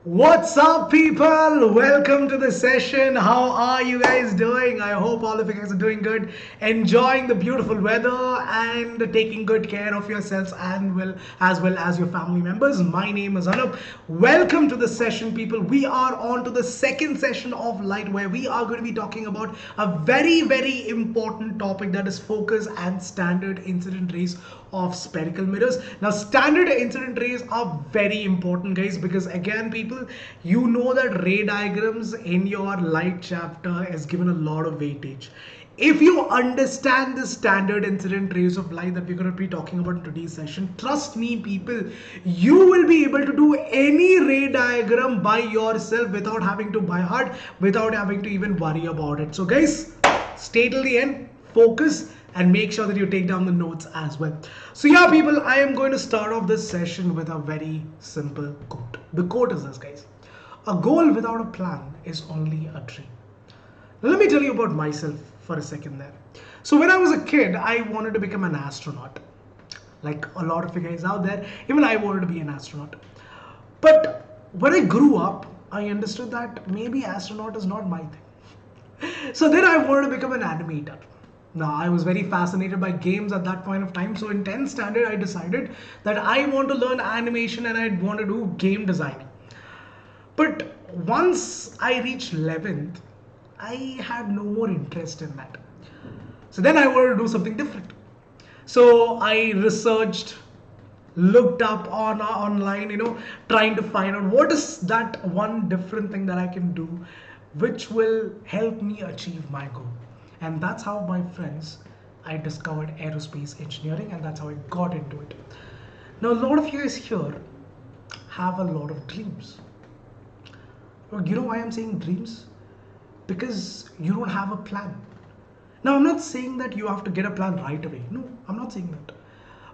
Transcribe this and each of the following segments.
What's up, people? Welcome to the session. How are you guys doing? I hope all of you guys are doing good, enjoying the beautiful weather, and taking good care of yourselves and as well as your family members. My name is Anup. Welcome to the session, people. We are on to the second session of Light, where we are going to be talking about a very important topic, that is focus and standard incident rays of spherical mirrors. Now, standard incident rays are very important, guys, because again, people, you know that ray diagrams in your light chapter is given a lot of weightage. If you understand the standard incident rays of light that we're going to be talking about in today's session, trust me, people, you will be able to do any ray diagram by yourself without having to by heart, without having to even worry about it. So guys, stay till the end, focus, and make sure that you take down the notes as well. So yeah, people, I am going to start off this session with a very simple quote. The quote is this, guys: a goal without a plan is only a dream. Now let me tell you about myself for a second there. So when I was a kid, I wanted to become an astronaut. Like a lot of you guys out there, even I wanted to be an astronaut. But when I grew up, I understood that maybe astronaut is not my thing. So then I wanted to become an animator. Now, I was very fascinated by games at that point of time. So in 10th standard, I decided that I want to learn animation and I want to do game designing. But once I reached 11th, I had no more interest in that. So then I wanted to do something different. So I researched, looked up on online, trying to find out what is that one different thing that I can do which will help me achieve my goal. And that's how, my friends, I discovered aerospace engineering, and that's how I got into it. Now, a lot of you guys here have a lot of dreams. You know why I'm saying dreams? Because you don't have a plan. Now, I'm not saying that you have to get a plan right away. No, I'm not saying that.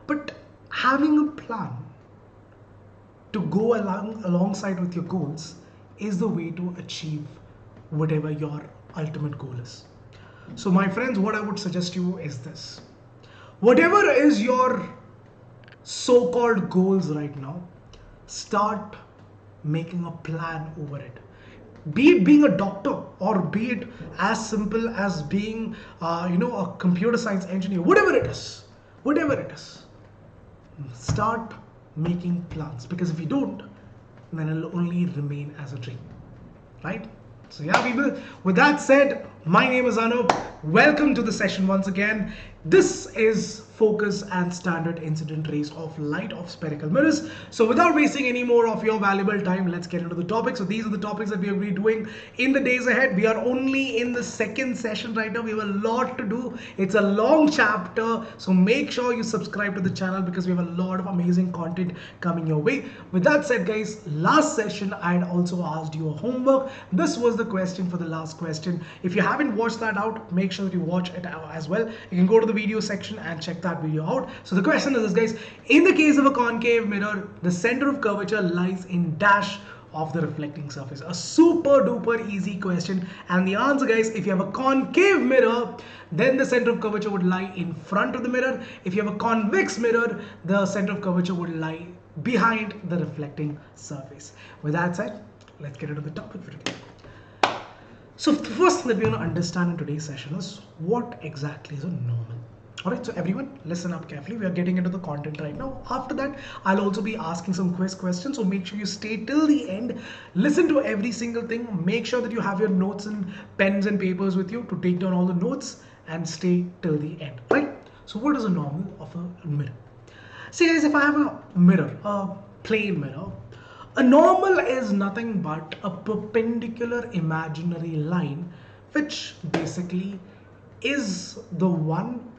But having a plan to go alongside with your goals is the way to achieve whatever your ultimate goal is. So my friends, what I would suggest you is this: whatever is your so-called goals right now, start making a plan over it. Be it being a doctor, or be it as simple as being a computer science engineer, whatever it is, start making plans, because if you don't, then it'll only remain as a dream, right? So yeah, people, with that said, my name is Anup. Welcome to the session once again. This is focus and standard incident rays of light of spherical mirrors. So without wasting any more of your valuable time, let's get into the topic. So these are the topics that we will be doing in the days ahead. We are only in the second session right now. We have a lot to do. It's a long chapter. So make sure you subscribe to the channel, because we have a lot of amazing content coming your way. With that said, guys, last session I had also asked you a homework. This was the question for the last question. If you haven't watched that out, make sure that you watch it as well. You can go to the video section and check that video out. So the question is this, guys: in the case of a concave mirror, the center of curvature lies in dash of the reflecting surface. A super duper easy question. And the answer, guys, if you have a concave mirror, then the center of curvature would lie in front of the mirror. If you have a convex mirror, the center of curvature would lie behind the reflecting surface. With that said, let's get into the topic for today. So the first thing that we're going to understand in today's session is what exactly is a normal. Alright, so everyone listen up carefully. We are getting into the content right now. After that, I'll also be asking some quiz questions. So make sure you stay till the end. Listen to every single thing. Make sure that you have your notes and pens and papers with you to take down all the notes, and stay till the end. Right? So what is a normal of a mirror? See, guys, if I have a mirror, a plain mirror, a normal is nothing but a perpendicular imaginary line, which basically is the one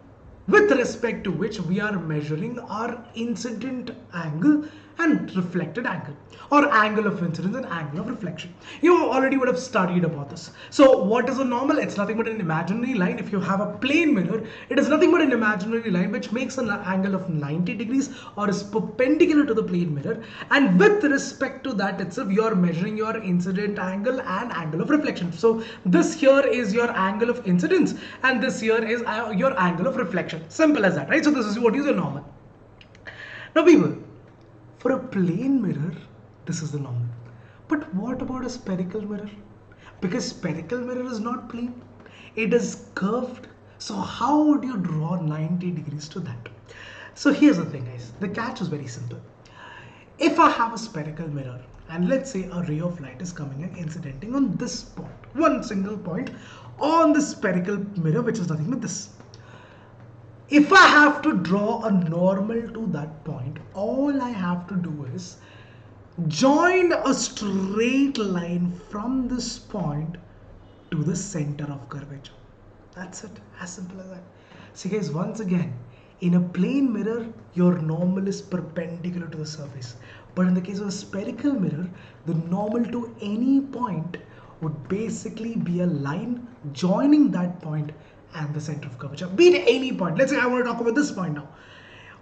with respect to which we are measuring our incident angle and reflected angle, or angle of incidence and angle of reflection. You already would have studied about this. So what is a normal? It's nothing but an imaginary line. If you have a plane mirror, it is nothing but an imaginary line which makes an angle of 90 degrees or is perpendicular to the plane mirror, and with respect to that itself, you are measuring your incident angle and angle of reflection. So this here is your angle of incidence, and this here is your angle of reflection. Simple as that, right? So this is what is a normal. Now people, for a plane mirror, this is the normal. But what about a spherical mirror? Because spherical mirror is not plane, it is curved. So how would you draw 90 degrees to that? So here's the thing, guys. The catch is very simple. If I have a spherical mirror and let's say a ray of light is coming and incidenting on this point, one single point on the spherical mirror, which is nothing but this. If I have to draw a normal to that point, all I have to do is join a straight line from this point to the center of curvature. That's it, as simple as that. See guys, once again, in a plane mirror, your normal is perpendicular to the surface. But in the case of a spherical mirror, the normal to any point would basically be a line joining that point and the center of curvature. Be it any point. Let's say I want to talk about this point now.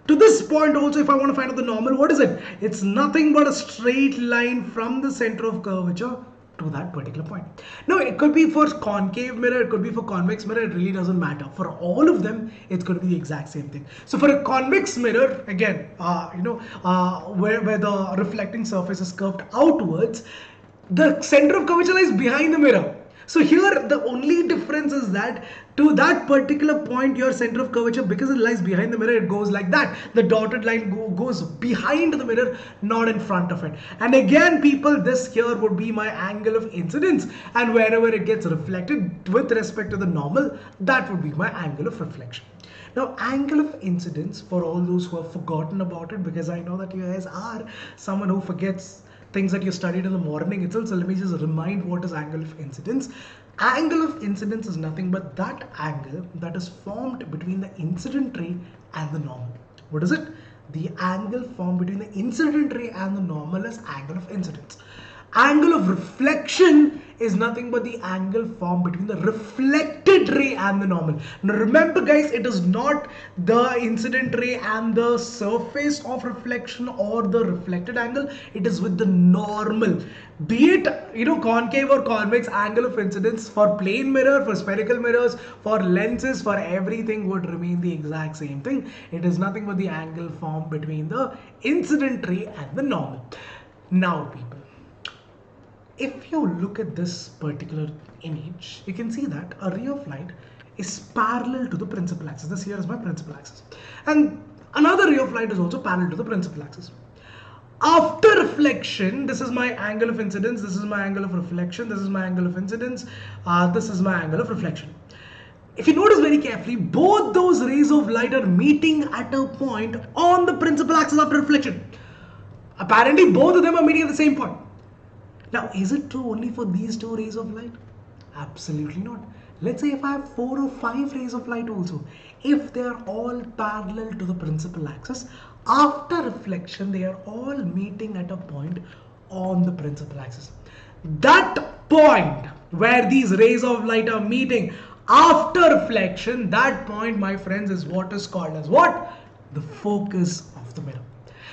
To this point also, if I want to find out the normal, what is it? It's nothing but a straight line from the center of curvature to that particular point. Now it could be for concave mirror, it could be for convex mirror, it really doesn't matter. For all of them, it's going to be the exact same thing. So for a convex mirror, again, where the reflecting surface is curved outwards, the center of curvature lies behind the mirror. So here the only difference is that to that particular point, your center of curvature, because it lies behind the mirror, it goes like that. The dotted line goes behind the mirror, not in front of it. And again, people, this here would be my angle of incidence, and wherever it gets reflected with respect to the normal, that would be my angle of reflection. Now, angle of incidence, for all those who have forgotten about it, because I know that you guys are someone who forgets things that you studied in the morning itself. So let me just remind what is angle of incidence. Angle of incidence is nothing but that angle that is formed between the incident ray and the normal. What is it? The angle formed between the incident ray and the normal is angle of incidence. Angle of reflection is nothing but the angle formed between the reflected ray and the normal. Now remember guys, it is not the incident ray and the surface of reflection or the reflected angle, it is with the normal. Be it concave or convex, angle of incidence for plane mirror, for spherical mirrors, for lenses, for everything would remain the exact same thing. It is nothing but the angle formed between the incident ray and the normal. Now people, if you look at this particular image, you can see that a ray of light is parallel to the principal axis. This here is my principal axis. And another ray of light is also parallel to the principal axis. After reflection, this is my angle of incidence, this is my angle of reflection, this is my angle of incidence, this is my angle of reflection. If you notice very carefully, both those rays of light are meeting at a point on the principal axis after reflection. Apparently, both of them are meeting at the same point. Now, is it true only for these two rays of light? Absolutely not. Let's say if I have 4 or 5 rays of light also, if they are all parallel to the principal axis, after reflection, they are all meeting at a point on the principal axis. That point where these rays of light are meeting after reflection, that point, my friends, is what is called as what? The focus of the mirror.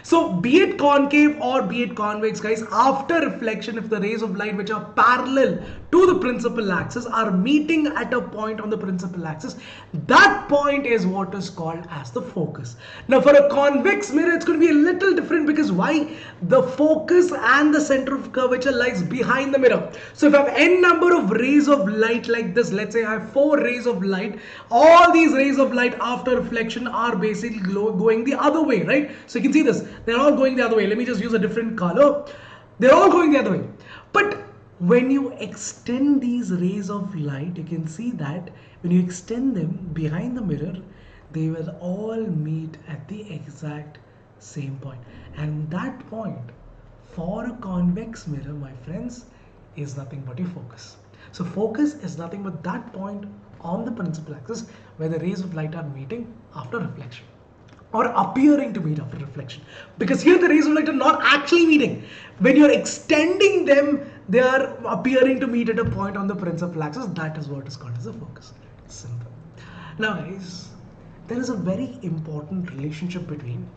So be it concave or be it convex guys, after reflection, if the rays of light which are parallel to the principal axis are meeting at a point on the principal axis, that point is what is called as the focus. Now for a convex mirror, it's going to be a little different because why? The focus and the center of curvature lies behind the mirror. So if I have n number of rays of light like this, let's say I have 4 rays of light, all these rays of light after reflection are basically going the other way, right? So you can see this. They're all going the other way. Let me just use a different color. They're all going the other way. But when you extend these rays of light, you can see that when you extend them behind the mirror, they will all meet at the exact same point. And that point for a convex mirror, my friends, is nothing but your focus. So focus is nothing but that point on the principal axis where the rays of light are meeting after reflection, or appearing to meet after reflection, because here the rays of light are not actually meeting. When you're extending them, they are appearing to meet at a point on the principal axis. That is what is called as a focus. Simple. Now guys, there is a very important relationship between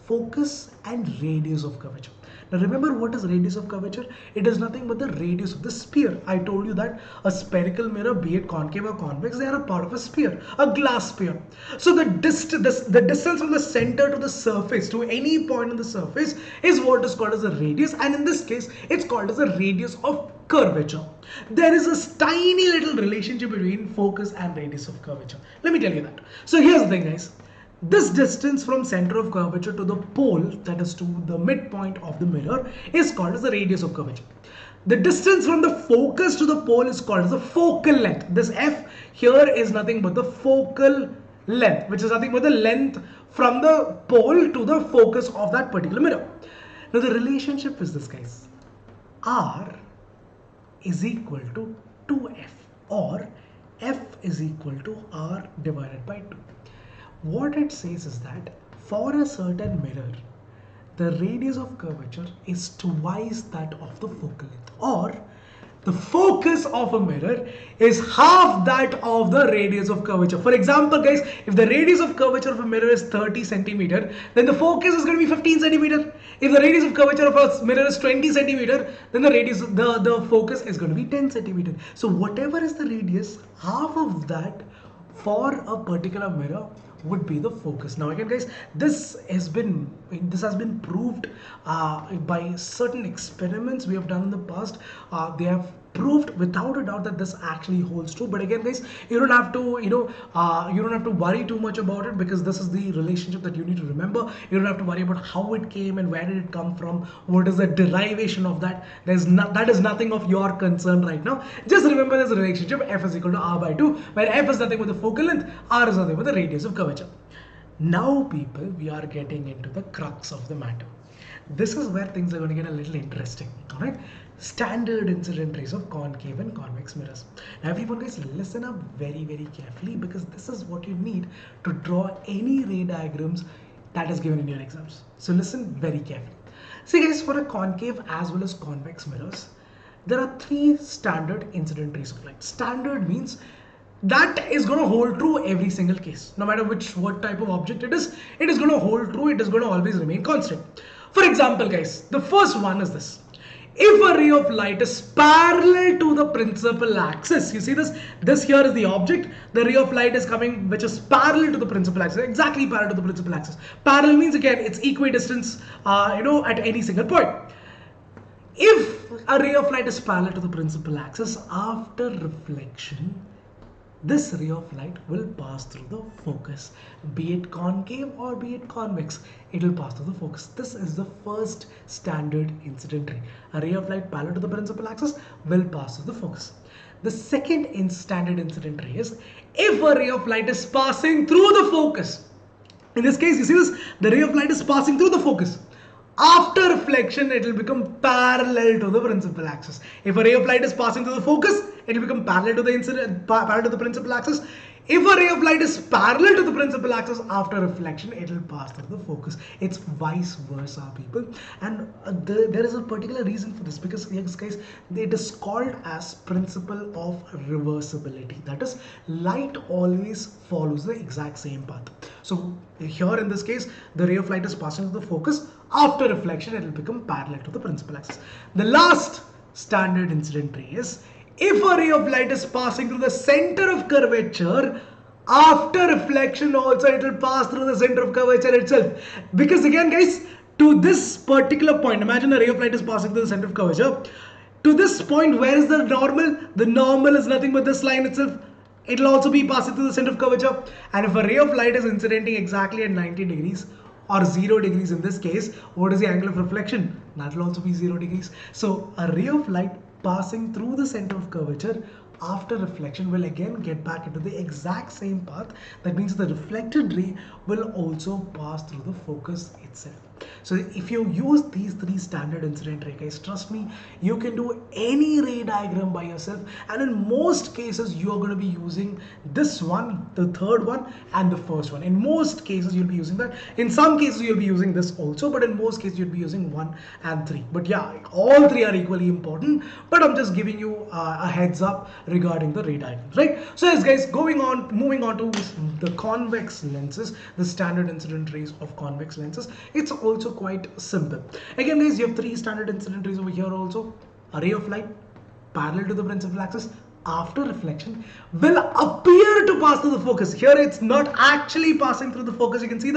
focus and radius of curvature. Now remember, what is radius of curvature? It is nothing but the radius of the sphere. I told you that a spherical mirror, be it concave or convex, they are a part of a sphere, a glass sphere. So the distance from the center to the surface, to any point on the surface, is what is called as a radius, and in this case it's called as a radius of curvature. There is a tiny little relationship between focus and radius of curvature. Let me tell you that. So here's the thing, guys. This distance from center of curvature to the pole, that is to the midpoint of the mirror, is called as the radius of curvature. The distance from the focus to the pole is called as the focal length. This f here is nothing but the focal length, which is nothing but the length from the pole to the focus of that particular mirror. Now the relationship is this, guys. R is equal to 2f, or f is equal to r divided by 2. What it says is that for a certain mirror, the radius of curvature is twice that of the focal length, or the focus of a mirror is half that of the radius of curvature. For example, guys, if the radius of curvature of a mirror is 30 centimeter, then the focus is going to be 15 centimeter. If the radius of curvature of a mirror is 20 centimeter, then the focus is going to be 10 centimeter. So whatever is the radius, half of that for a particular mirror would be the focus. Now again, guys, this has been proved by certain experiments we have done in the past. They have proved without a doubt that this actually holds true. But again, guys, you don't have to you don't have to worry too much about it, because this is the relationship that you need to remember. You don't have to worry about how it came and where did it come from, what is the derivation of that. That is nothing of your concern right now. Just remember this relationship, f is equal to r by 2, where f is nothing but the focal length, r is nothing but the radius of curvature. Now people, we are getting into the crux of the matter. This is where things are going to get a little interesting. All right, standard incident rays of concave and convex mirrors. Now everyone, guys, listen up very carefully, because this is what you need to draw any ray diagrams that is given in your exams. So listen very carefully. See guys, for a concave as well as convex mirrors, there are three standard incident rays of light. Standard means that is going to hold true every single case. No matter what type of object it is going to hold true. It is going to always remain constant. For example, guys, the first one is this. If a ray of light is parallel to the principal axis, you see this here is the object. The ray of light is coming which is parallel to the principal axis, exactly parallel to the principal axis. Parallel means, again, it's equidistance, at any single point. If a ray of light is parallel to the principal axis, after reflection, this ray of light will pass through the focus, be it concave or be it convex. It will pass through the focus. This is the first standard incident ray. A ray of light parallel to the principal axis will pass through the focus. The second standard incident ray is if a ray of light is passing through the focus. In this case, you see this, the ray of light is passing through the focus. After reflection, it will become parallel to the principal axis. If a ray of light is passing through the focus, it will become parallel to the principal axis. If a ray of light is parallel to the principal axis, after reflection, it will pass through the focus. It's vice versa, people. And there is a particular reason for this, because, yes, guys, it is called as principle of reversibility. That is, light always follows the exact same path. So here in this case, the ray of light is passing through the focus. After reflection, it will become parallel to the principal axis. The last standard incident ray is if a ray of light is passing through the center of curvature, after reflection also it will pass through the center of curvature itself. Because again, guys, to this particular point, imagine a ray of light is passing through the center of curvature. To this point, where is the normal? The normal is nothing but this line itself. It will also be passing through the center of curvature. And if a ray of light is incidenting exactly at 90 degrees or 0 degrees in this case, what is the angle of reflection? That will also be 0 degrees. So a ray of light passing through the center of curvature after reflection will again get back into the exact same path. That means the reflected ray will also pass through the focus itself. So if you use these three standard incident ray, guys, trust me, you can do any ray diagram by yourself. And in most cases, you are going to be using this one, the third one, and the first one. In most cases, you'll be using that. In some cases, you'll be using this also, but in most cases, you'll be using 1 and 3. But yeah, all three are equally important. But I'm just giving you a heads up regarding the ray diagrams, right? So yes, guys, moving on to the convex lenses, the standard incident rays of convex lenses. It's also quite simple. Again, guys, you have three standard incident rays over here also. A ray of light parallel to the principal axis after reflection will appear to pass through the focus. Here it's not actually passing through the focus. You can see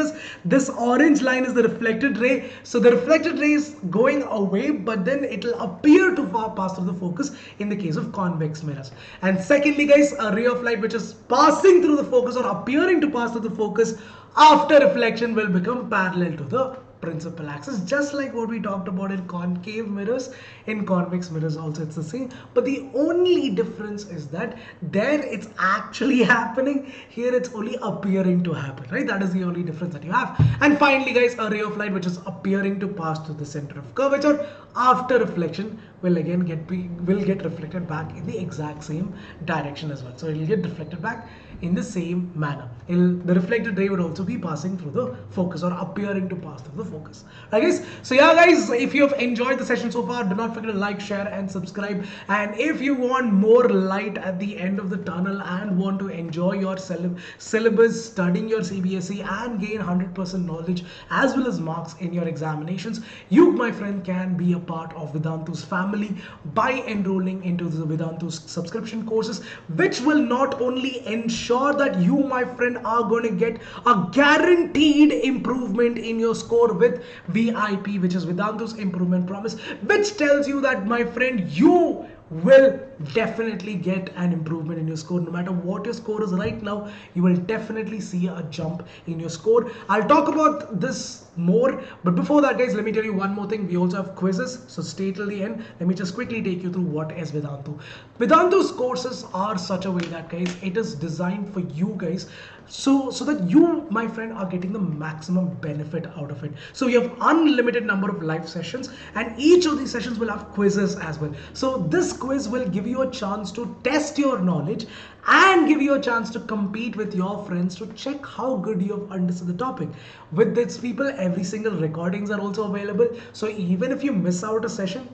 this orange line is the reflected ray. So the reflected ray is going away, but then it will appear to pass through the focus in the case of convex mirrors. And secondly, guys, a ray of light which is passing through the focus or appearing to pass through the focus after reflection will become parallel to the principal axis, just like what we talked about in concave mirrors. In convex mirrors also it's the same, but the only difference is that there it's actually happening, here it's only appearing to happen, right? That is the only difference that you have. And finally, guys, a ray of light which is appearing to pass through the center of curvature after reflection will again get reflected back in the exact same direction as well. So it will get reflected back in the same manner. The reflected ray would also be passing through the focus or appearing to pass through the focus. Right, guys? So yeah, guys, if you have enjoyed the session so far, do not forget to like, share and subscribe. And if you want more light at the end of the tunnel and want to enjoy your syllabus, studying your CBSE and gain 100% knowledge as well as marks in your examinations, you, my friend, can be a part of Vedantu's family by enrolling into the Vedantu's subscription courses, which will not only ensure that you, my friend, are going to get a guaranteed improvement in your score with VIP, which is Vedantu's Improvement Promise, which tells you that, my friend, you will definitely get an improvement in your score. No matter what your score is right now, you will definitely see a jump in your score. I'll talk about this more, but before that, guys, let me tell you one more thing. We also have quizzes, so stay till the end. Let me just quickly take you through what is Vedantu. Vedantu's courses are such a way that, guys, it is designed for you guys so that you, my friend, are getting the maximum benefit out of it. So we have unlimited number of live sessions, and each of these sessions will have quizzes as well. So this quiz will give you a chance to test your knowledge and give you a chance to compete with your friends to check how good you have understood the topic. With this, people, every single recordings are also available. So even if you miss out a session,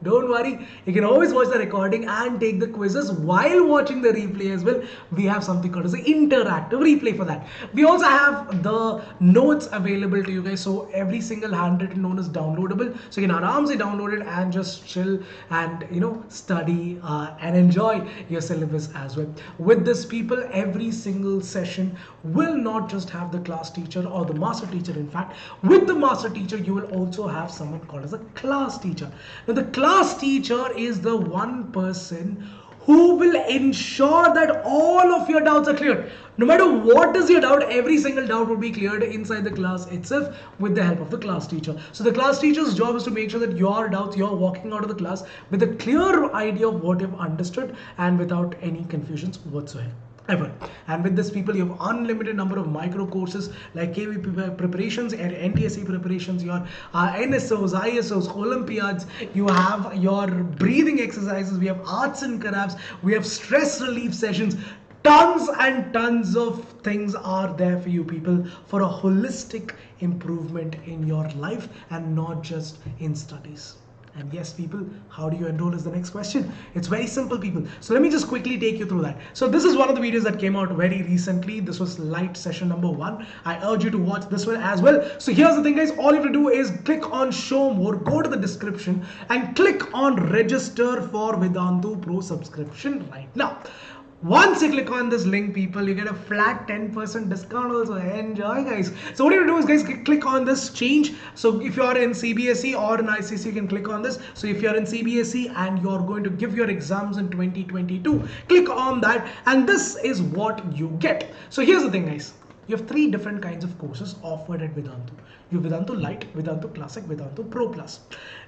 don't worry, you can always watch the recording and take the quizzes while watching the replay as well. We have something called as an interactive replay for that. We also have the notes available to you guys. So every single handwritten note is downloadable. So you can aram se download it and just chill and, you know, study and enjoy your syllabus as well. With this, people, every single session will not just have the class teacher or the master teacher. In fact, with the master teacher, you will also have someone called as a class teacher. Now, the class teacher is the one person who will ensure that all of your doubts are cleared. No matter what is your doubt, every single doubt will be cleared inside the class itself with the help of the class teacher. So the class teacher's job is to make sure that your doubts, you're walking out of the class with a clear idea of what you've understood and without any confusions whatsoever. And with this, people, you have unlimited number of micro courses like KVP preparations and NTSE preparations, your NSOs, ISOs, Olympiads. You have your breathing exercises. We have arts and crafts. We have stress relief sessions. Tons and tons of things are there for you, people, for a holistic improvement in your life and not just in studies. And yes, people, how do you enroll is the next question. It's very simple, people. So let me just quickly take you through that. So this is one of the videos that came out very recently. This was light session number 1. I urge you to watch this one as well. So here's the thing, guys. All you have to do is click on show more, go to the description and click on register for Vedantu Pro subscription right now. Once you click on this link, people, you get a flat 10% discount also. Enjoy, guys. So what you do is, guys, click on this change. So if you are in CBSE or in ICC, you can click on this. So if you are in CBSE and you're going to give your exams in 2022, click on that and this is what you get. So here's the thing, guys. You have 3 different kinds of courses offered at Vedantu. You have Vedantu Light, Vedantu Classic, Vedantu Pro Plus.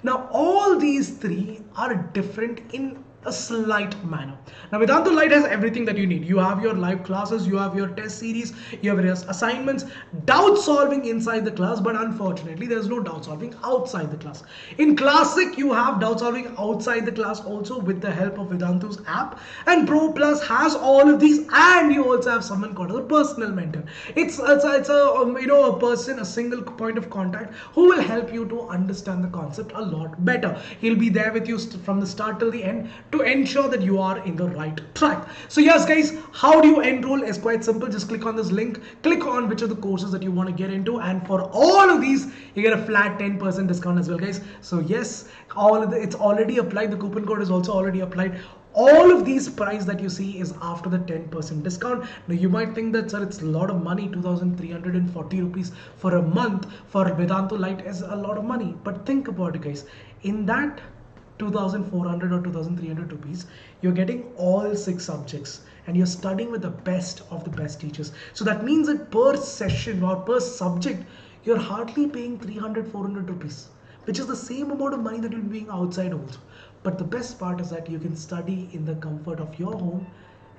Now all these 3 are different in a slight manner. Now, Vedanta Lite has everything that you need. You have your live classes, you have your test series, you have your assignments, doubt solving inside the class, but unfortunately, there's no doubt solving outside the class. In Classic, you have doubt solving outside the class also with the help of Vedantu's app, and Pro Plus has all of these, and you also have someone called as a personal mentor. It's a person, a single point of contact who will help you to understand the concept a lot better. He'll be there with you from the start till the end to ensure that you are in the right track. So yes guys, how do you enroll is quite simple. Just click on this link, click on which of the courses that you want to get into, and for all of these you get a flat 10% discount as well guys. So yes, it's already applied. The coupon code is also already applied. All of these price that you see is after the 10% discount. Now you might think that sir, it's a lot of money. 2,340 rupees for a month for Vedanta Lite is a lot of money, but think about it guys. In that 2,400 or 2,300 rupees, you're getting all 6 subjects and you're studying with the best of the best teachers. So that means that per session or per subject, you're hardly paying 300-400 rupees, which is the same amount of money that you'll be paying outside also. But the best part is that you can study in the comfort of your home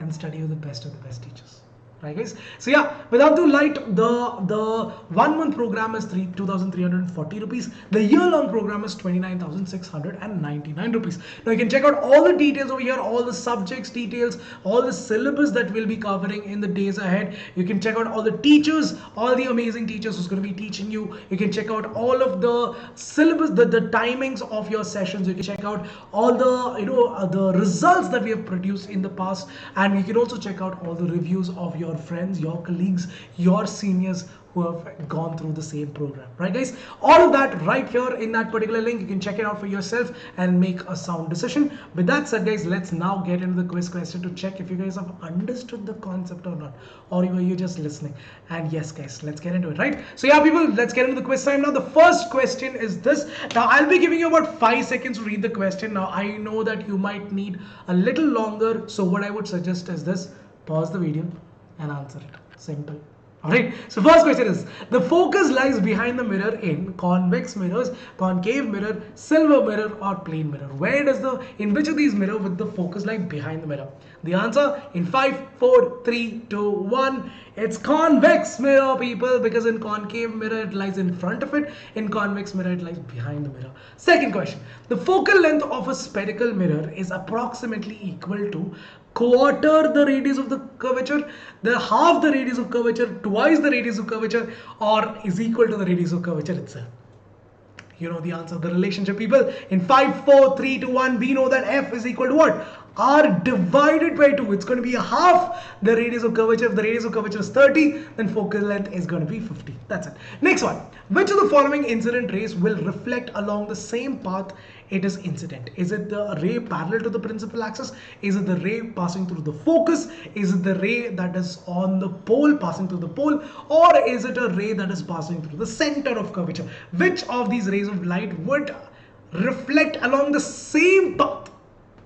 and study with the best of the best teachers. Right guys, so yeah, Vedanta Lite, the 1 month program is 2,340 rupees. The year-long program is 29,699 rupees. Now you can check out all the details over here, all the subjects details, all the syllabus that we'll be covering in the days ahead. You can check out all the teachers, all the amazing teachers who's going to be teaching you. You can check out all of the syllabus, the timings of your sessions. You can check out all the the results that we have produced in the past, and you can also check out all the reviews of your friends, your colleagues, your seniors who have gone through the same program, right guys? All of that right here in that particular link. You can check it out for yourself and make a sound decision. With that said guys, let's now get into the quiz question to check if you guys have understood the concept or not, or were you just listening. And yes guys, let's get into it, right? So yeah people, let's get into the quiz time now. The first question is this. Now I'll be giving you about 5 seconds to read the question. Now I know that you might need a little longer, so what I would suggest is this: pause the video and answer it. Simple. Alright, so first question is, the focus lies behind the mirror in convex mirrors, concave mirror, silver mirror, or plane mirror. In which of these mirror would the focus lie behind the mirror? The answer in 5, 4, 3, 2, 1. It's convex mirror people, because in concave mirror it lies in front of it, in convex mirror it lies behind the mirror. Second question, the focal length of a spherical mirror is approximately equal to quarter the radius of the curvature, the half the radius of curvature, twice the radius of curvature, or is equal to the radius of curvature itself. You know the answer, the relationship people. In 5, 4, 3, 2, 1, we know that F is equal to what? R divided by 2. It's going to be half the radius of curvature. If the radius of curvature is 30, then focal length is going to be 50. That's it. Next one. Which of the following incident rays will reflect along the same path it is incident? Is it the ray parallel to the principal axis? Is it the ray passing through the focus? Is it the ray that is on the pole passing through the pole? Or is it a ray that is passing through the center of curvature? Which of these rays of light would reflect along the same path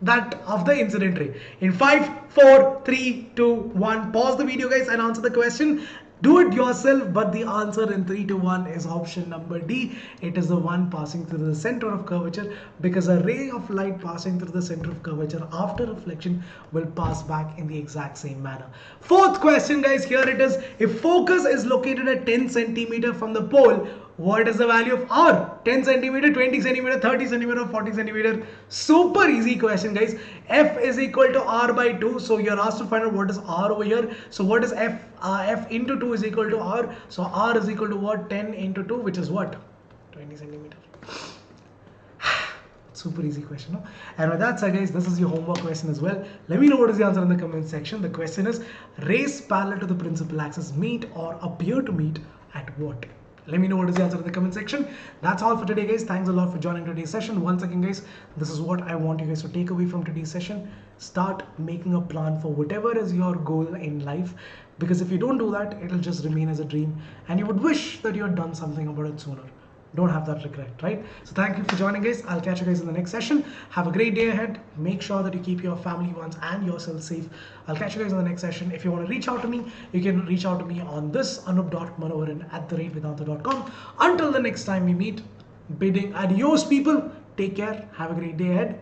that of the incident ray? In 5, 4, 3, 2, 1, pause the video guys and answer the question. Do it yourself, but the answer in 3, 2, 1 is option number D. It is the one passing through the center of curvature, because a ray of light passing through the center of curvature after reflection will pass back in the exact same manner. Fourth question guys, here it is. If focus is located at 10 centimeter from the pole, what is the value of R? 10 centimeter, 20 centimeter, 30 centimeter, 40 centimeter? Super easy question guys. F is equal to R by 2. So you're asked to find out what is R over here. So what is F? F into 2 is equal to R. So R is equal to what? 10 into 2, which is what? 20 centimeter. Super easy question, no? And with that said guys, this is your homework question as well. Let me know what is the answer in the comment section. The question is, rays parallel to the principal axis meet or appear to meet at what? Let me know what is the answer in the comment section. That's all for today guys. Thanks a lot for joining today's session. Once again guys, this is what I want you guys to take away from today's session. Start making a plan for whatever is your goal in life, because if you don't do that, it'll just remain as a dream and you would wish that you had done something about it sooner. Don't have that regret, right? So thank you for joining guys. I'll catch you guys in the next session. Have a great day ahead. Make sure that you keep your family ones and yourself safe. I'll catch you guys in the next session. If you want to reach out to me, you can reach out to me on this anup.manoharan@vedanta.com. Until the next time we meet, bidding adios people. Take care. Have a great day ahead.